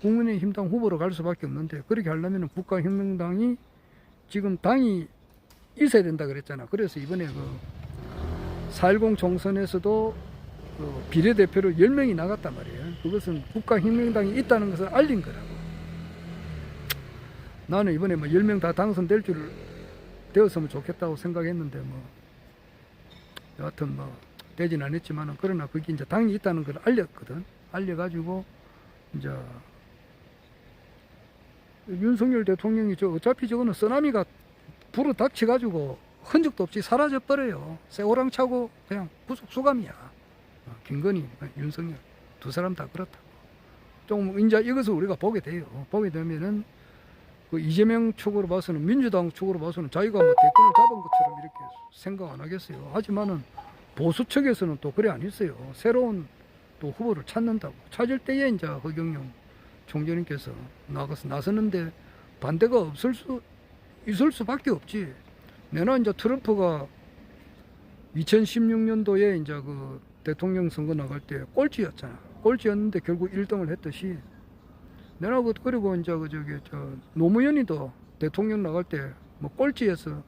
국민의힘당 후보로 갈 수밖에 없는데 그렇게 하려면 국가혁명당이 지금 당이 있어야 된다 그랬잖아. 그래서 이번에 그 4.10 총선에서도 그 비례대표로 10명이 나갔단 말이에요. 그것은 국가혁명당이 있다는 것을 알린 거라고. 나는 이번에 뭐 10명 다 당선될 줄 되었으면 좋겠다고 생각했는데 뭐 여하튼 뭐 되진 않았지만은 그러나 그게 이제 당이 있다는 걸 알렸거든. 알려가지고 이제 윤석열 대통령이 어차피 저거는 쓰나미가 불어 닥쳐가지고 흔적도 없이 사라져 버려요. 세월랑 차고 그냥 구속 수감이야. 김건희, 윤석열 두 사람 다 그렇다고. 좀 이제 이것을 우리가 보게 돼요. 보게 되면은 그 이재명 쪽으로 봐서는 민주당 쪽으로 봐서는 자기가 뭐 대권을 잡은 것처럼 이렇게 생각 안 하겠어요. 하지만은 보수 측에서는 또 그래 안 했어요. 새로운 또 후보를 찾는다고. 찾을 때에 이제 허경영 총재님께서 나서는데 반대가 있을 수밖에 없지. 내가 이제 트럼프가 2016년도에 이제 그 대통령 선거 나갈 때 꼴찌였잖아. 꼴찌였는데 결국 1등을 했듯이 내가 그리고 이제 노무현이도 대통령 나갈 때 뭐 꼴찌에서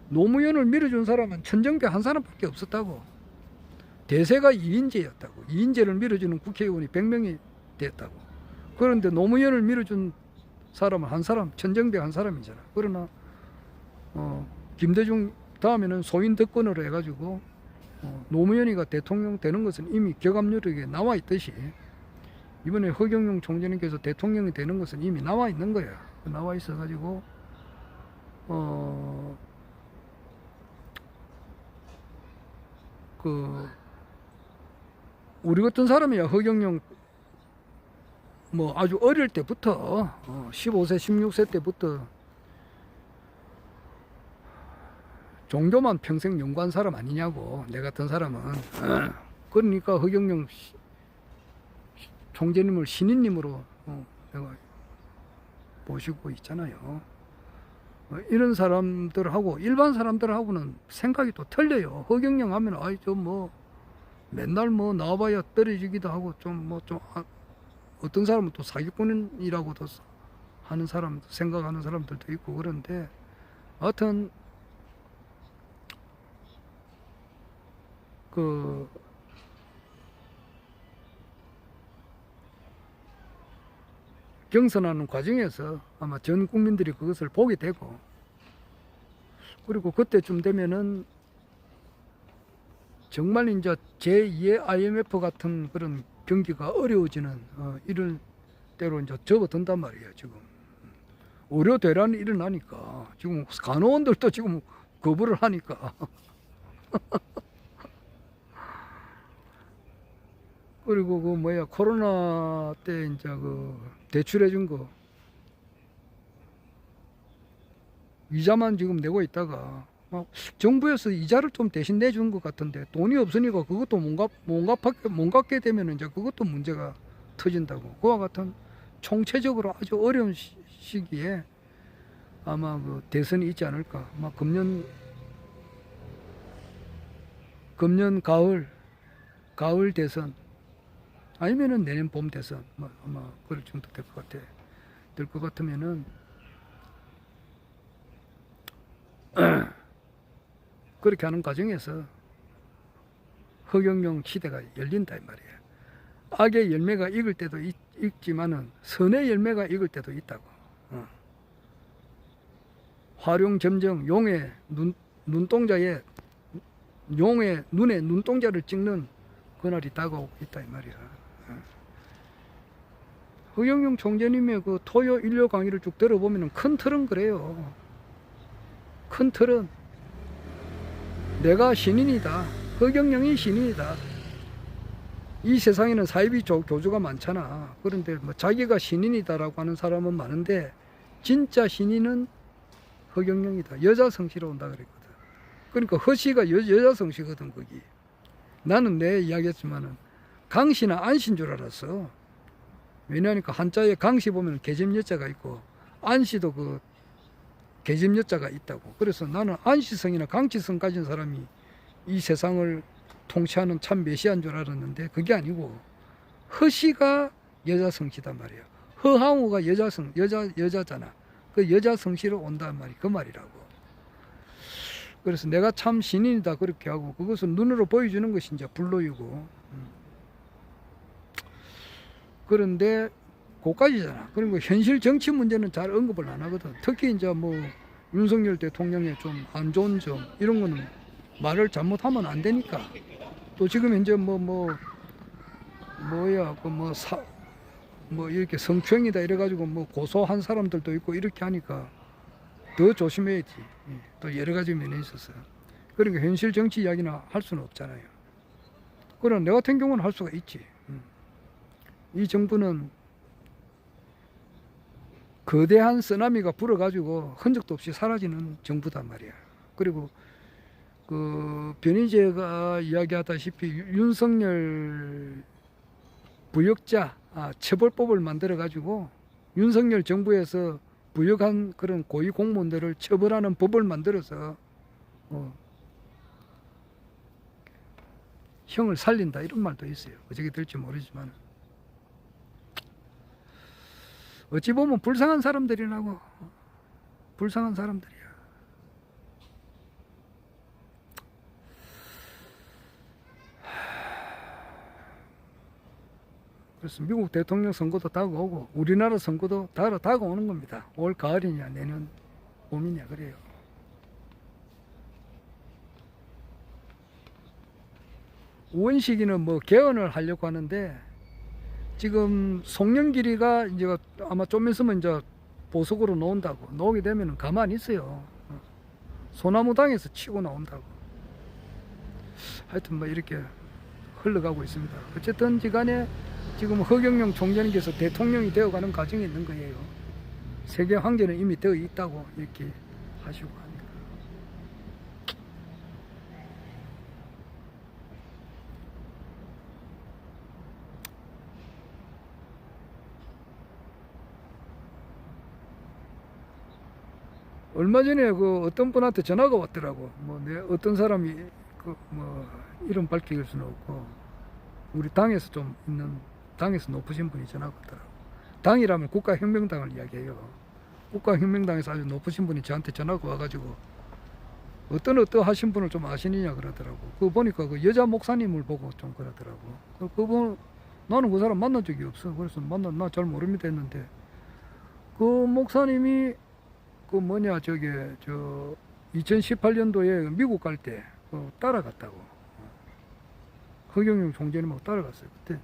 노무현을 밀어준 사람은 천정배 한 사람밖에 없었다고. 대세가 2인제였다고. 2인제를 밀어주는 국회의원이 100명이 됐다고. 그런데 노무현을 밀어준 사람은 한 사람, 천정배 한 사람이잖아. 그러나 김대중 다음에는 소인 득권으로 해가지고 노무현이가 대통령 되는 것은 이미 격압nu력에 나와 있듯이 이번에 허경영 총재님께서 대통령이 되는 것은 이미 나와 있는 거야. 나와 있어가지고 우리 같은 사람이야 허경영 뭐 아주 어릴 때부터 15세 16세 때부터 종교만 평생 연구한 사람 아니냐고. 내 같은 사람은 그러니까 허경영 총재님을 신인님으로 내가 모시고 있잖아요. 이런 사람들하고 일반 사람들하고는 생각이 또 틀려요. 허경영 하면 아이 좀 뭐 맨날 뭐 나와봐야 떨어지기도 하고 어떤 사람은 또 사기꾼이라고도 하는 사람 생각하는 사람들도 있고 그런데 하여튼 경선하는 과정에서 아마 전 국민들이 그것을 보게 되고 그리고 그때쯤 되면은 정말 이제 제2의 IMF 같은 그런 경기가 어려워지는 이런 때로 이제 접어든단 말이에요. 지금 의료 대란이 일어나니까 지금 간호원들도 지금 거부를 하니까 그리고 코로나 때 이제 대출해 준 거 이자만 지금 내고 있다가 막 정부에서 이자를 좀 대신 내준 것 같은데 돈이 없으니까 그것도 못 갚게 되면 이제 그것도 문제가 터진다고. 그와 같은 총체적으로 아주 어려운 시기에 아마 대선이 있지 않을까. 아마 금년 가을 대선 아니면은 내년 봄 대선 아마 그럴 정도 될 것 같아. 될 것 같으면은 그렇게 하는 과정에서 허경영 시대가 열린다 이 말이에요. 악의 열매가 익을 때도 있지만은 선의 열매가 익을 때도 있다고. 화룡점정 용의 눈동자에 용의 눈에 눈동자를 찍는 그날이 다가오고 있다 이 말이야. 허경영 총재님의 그 토요 일요 강의를 쭉 들어보면 큰 틀은 그래요. 큰 틀은 내가 신인이다. 허경영이 신인이다. 이 세상에는 사이비 교주가 많잖아. 그런데 뭐 자기가 신인이다라고 하는 사람은 많은데 진짜 신인은 허경영이다. 여자 성씨로 온다 그랬거든. 그러니까 허씨가 여자 성씨거든 거기. 나는 내 이야기했지만은 강씨나 안씨인 줄 알았어. 왜냐하니까 한자에 강씨 보면 계집여자가 있고 안씨도 그 계집여자가 있다고. 그래서 나는 안씨성이나 강씨성 가진 사람이 이 세상을 통치하는 참 메시아인 줄 알았는데 그게 아니고 허씨가 여자 성씨단 말이야. 허항우가 여자잖아. 그 여자 성씨로 온단 말이 그 말이라고. 그래서 내가 참 신인이다 그렇게 하고 그것은 눈으로 보여주는 것이 이제 불로이고. 그런데 그까지잖아. 그리고 현실 정치 문제는 잘 언급을 안 하거든. 특히 이제 뭐 윤석열 대통령의 좀 안 좋은 점 이런 거는 말을 잘못하면 안 되니까. 또 지금 현재 뭐 이렇게 성추행이다 이래가지고 뭐 고소한 사람들도 있고 이렇게 하니까 더 조심해야지. 또 여러 가지 면에 있어서. 그러니까 현실 정치 이야기나 할 수는 없잖아요. 그러나 내 같은 경우는 할 수가 있지. 이 정부는 거대한 쓰나미가 불어가지고 흔적도 없이 사라지는 정부단 말이야. 그리고 그 변희재가 이야기하다시피 윤석열 부역자 처벌법을 만들어 가지고 윤석열 정부에서 부역한 그런 고위 공무원들을 처벌하는 법을 만들어서 형을 살린다 이런 말도 있어요. 어떻게 될지 모르지만 어찌 보면 불쌍한 사람들이라고. 불쌍한 사람들이야. 그래서 미국 대통령 선거도 다가오고 우리나라 선거도 다가오는 겁니다. 올 가을이냐 내년 봄이냐 그래요. 우원식이는 뭐 개헌을 하려고 하는데 지금 송영길이가 이제 아마 좀 있으면 이제 보석으로 나온다고. 나오게 되면 가만히 있어요. 소나무당에서 치고 나온다고. 하여튼 뭐 이렇게 흘러가고 있습니다. 어쨌든 간에 지금 허경영 총재님께서 대통령이 되어가는 과정에 있는 거예요. 세계 황제는 이미 되어 있다고 이렇게 하시고 하니까. 얼마 전에 그 어떤 분한테 전화가 왔더라고. 뭐 내 어떤 사람이 그 뭐 이름 밝힐 수는 없고 우리 당에서 좀 있는 당에서 높으신 분이 전화가 왔더라고. 당이라면 국가혁명당을 이야기해요. 국가혁명당에서 아주 높으신 분이 저한테 전화가 와가지고 어떠하신 분을 좀 아시느냐 그러더라고. 그거 보니까 그 여자 목사님을 보고 좀 그러더라고. 그분 나는 그 사람 만난 적이 없어. 그래서 나 잘 모릅니다 했는데 그 목사님이 그 뭐냐 저게 저 2018년도에 미국 갈 때 따라갔다고. 허경영 총재님하고 따라갔어요. 그때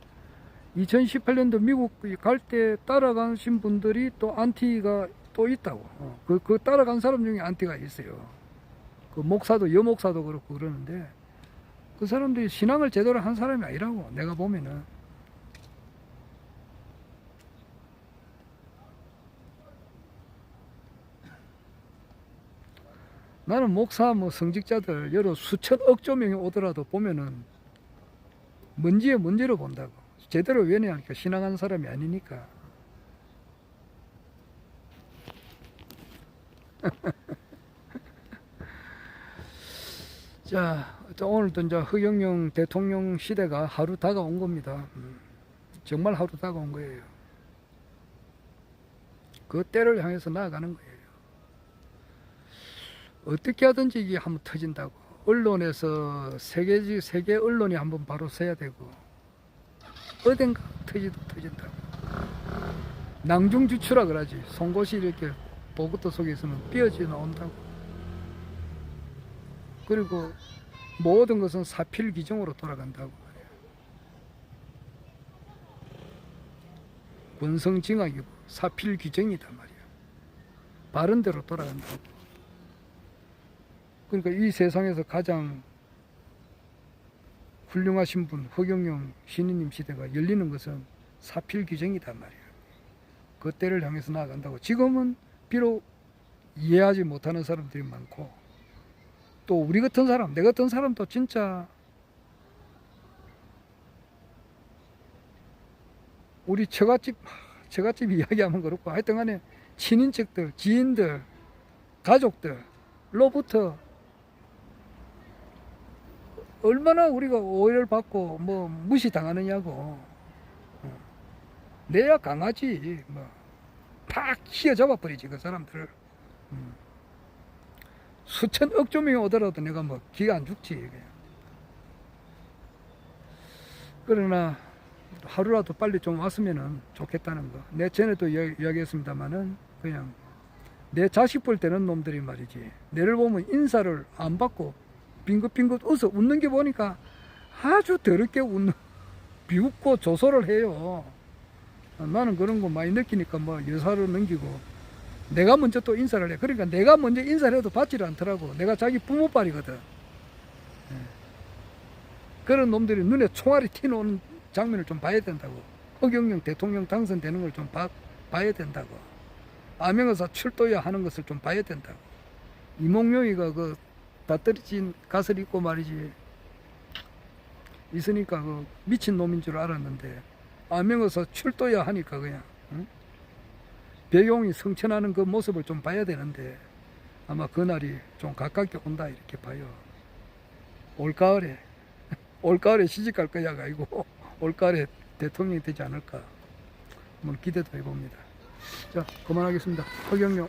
2018년도 미국 갈 때 따라가신 분들이 또 안티가 또 있다고. 그 따라간 사람 중에 안티가 있어요. 그 목사도 여목사도 그렇고 그러는데 그 사람들이 신앙을 제대로 한 사람이 아니라고 내가 보면은. 나는 목사 뭐 성직자들 여러 수천 억조 명이 오더라도 보면은 먼지에 먼지로 본다고. 제대로 연애하니까 신앙한 사람이 아니니까. 자, 오늘도 이제 허경영 대통령 시대가 하루 다가온 겁니다. 정말 하루 다가온 거예요. 그 때를 향해서 나아가는 거예요. 어떻게 하든지 이게 한번 터진다고. 언론에서 세계 언론이 한번 바로 서야 되고 어딘가 터진다고. 낭중주추라 그러지. 송곳이 이렇게 보고도 속에서는 삐어져 나온다고. 그리고 모든 것은 사필귀정으로 돌아간다고. 권성징악이고 사필귀정이단 말이야. 바른 대로 돌아간다고. 그러니까 이 세상에서 가장 훌륭하신 분 허경영 신인님 시대가 열리는 것은 사필귀정이단 말이야. 그 때를 향해서 나아간다고. 지금은 비록 이해하지 못하는 사람들이 많고, 또 우리 같은 사람, 내 같은 사람도 진짜 우리 처갓집 이야기하면 그렇고, 하여튼 간에 친인척들, 지인들, 가족들로부터 얼마나 우리가 오해를 받고 뭐 무시당하느냐고. 내야 강하지 뭐 팍 휘어잡아 버리지 그 사람들을. 수천억 조명이 오더라도 내가 뭐 기가 안 죽지 그냥. 그러나 하루라도 빨리 좀 왔으면 좋겠다는 거. 내 전에도 이야기했습니다마는 그냥 내 자식 볼 때는 놈들이 말이지, 내를 보면 인사를 안 받고 빙긋빙긋 웃는 게 보니까 아주 더럽게 비웃고 조소를 해요. 나는 그런 거 많이 느끼니까 뭐 여사를 넘기고 내가 먼저 또 인사를 해. 그러니까 내가 먼저 인사를 해도 받지를 않더라고. 내가 자기 부모빨이거든. 그런 놈들이 눈에 총알이 튀어나오는 장면을 좀 봐야 된다고. 허경영 대통령 당선되는 걸 좀 봐야 된다고. 암행어사 출도야 하는 것을 좀 봐야 된다고. 이몽룡이가 그 다 떨어진 갓을 입고 말이지 있으니까 그 미친 놈인 줄 알았는데, 암행어사 출도야 하니까 그냥 배용이 성천하는 그 모습을 좀 봐야 되는데, 아마 그날이 좀 가깝게 온다 이렇게 봐요. 올가을에 시집갈 거야가 아니고 올가을에 대통령이 되지 않을까 한번 기대도 해봅니다. 자, 그만하겠습니다. 허경영